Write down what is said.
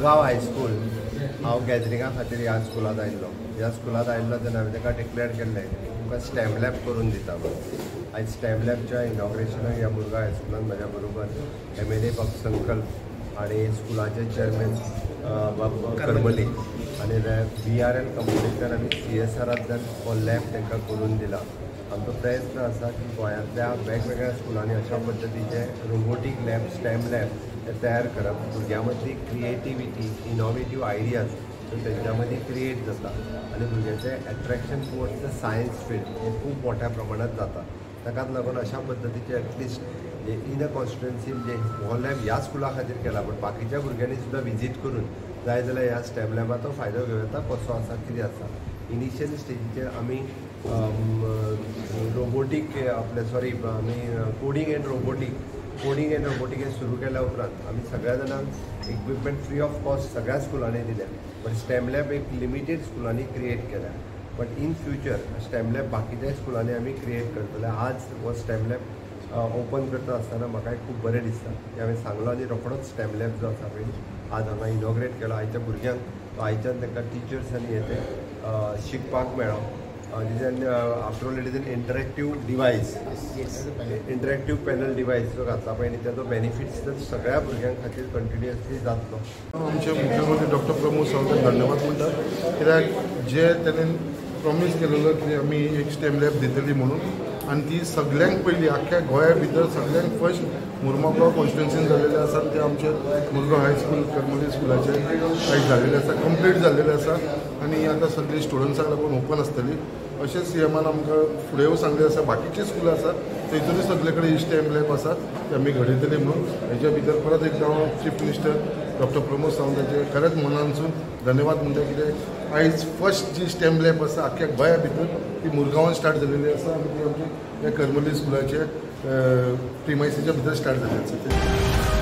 Mormugao high school हांव गॅदरिंगा खातीर ह्या स्कुलांत आयिल्लो. ह्या स्कुलांत आयिल्लो तेन्ना हांवें ताका डिक्लेअर केल्लें तुमकां स्टेम लॅब करून दिता म्हणून. आयज स्टेम लॅबच्या इनॉग्रेशनाक ह्या मुरगांव हायस्कुलांत म्हाज्या बरोबर MLA बाब संकल आनी स्कुलाचे चेअरमॅन बाब करमली आनी VRL कंपनींतल्यान आमी CSRंतल्यान हो लॅब तांकां करून दिला. आमचो प्रयत्न आसा की गोंयांतल्या वेगवेगळ्या स्कुलांनी अशा पद्दतीचे रोबोटीक लॅब स्टेम लॅब हे तयार करप. भुरग्यां मदली क्रिएटिविटी इनोवेटीव आयडियाज तेंच्या मदीं क्रिएट जाता आनी भुरग्याचें attraction towards the science field हें खूब मोठ्या प्रमाणांत जाता. ताकाच लागून अशा पद्दतीचे एटलिस्ट इन अ कॉन्स्टिट्युएन्सी म्हणजे हो लॅब ह्या स्कुला खातीर केला, पण बाकीच्या भुरग्यांनी सुद्दां विजीट करून जाय जाल्यार ह्या स्टेम लॅबाचो फायदो घेवं येता. कसो आसा कितें आसा. इनिशियल स्टेजीचेर आमी रोबोटीक आमी कोडिंग एंड रोबोटीक हे सुरू केल्या उपरांत आमी सगळ्या जाणांक इक्विपमेंट फ्री ऑफ कॉस्ट सगळ्या स्कुलांनी दिल्या. पण स्टेम लॅब एक लिमिटेड स्कुलांनी क्रिएट केल्या. But in future stem lab बाकीच्या स्कुलांनी आमी क्रिएट करतले. आज हो स्टेम लॅब ओपन करता आसतना म्हाका खूब बरें दिसता की हांवें सांगलो आनी रोखडोच स्टेम लॅब जो आसा पळय आज हांगा इनॉग्रेट केलो. आयच्या भुरग्यांक आयच्यान तांकां टिचर्स आनी हे ते शिकपाक मेळ्ळो. After all it is an interactive device, interactive panel device जो घातला पळय न्ही त्याचो बेनिफिट्स तर सगळ्या भुरग्यां खातीर कंटिन्युअसली जातलो. आमचे मुख्यमंत्री डॉक्टर प्रमोद सावंताक धन्यवाद म्हणटात, कित्याक जे तेणेन प्रॉमीस केलेलो की आमी एक स्टेम लॅब दितली म्हणून, आनी ती सगळ्यांक पयली आख्ख्या गोंया भितर सगळ्यांक फर्स्ट मुरमागांव कॉन्स्टिट्युएन्सीन जाल्लेले आसा. ते आमचे मुरगांव हायस्कूल करमली स्कुलाचे आयज जाल्लेले आसा, कंप्लीट जाल्लेले आसा आनी आतां सगळी स्टुडंट्सांक लागून ओपन आसतली. अशें CMन आमकां फुडें सांगलें आसा. बाकीची स्कुलां आसा थंयसरूय सगळे कडेन ही स्टेम लॅब आसा ते आमी घडयतले म्हणून. हेच्या भितर परत एकदां हांव चीफ मिनिस्टर डॉक्टर प्रमोद सावंताचे खरेंच मनानसून धन्यवाद म्हणटा, कित्याक आयज फर्स्ट जी स्टेम लॅब आसा आख्ख्या गोंया भितर ती मुरगांवान स्टार्ट जाल्लेली आसा आनी ती आमची ह्या करमली स्कुलाचे प्रिमायसीच्या भितर स्टार्ट जाल्ली आसा.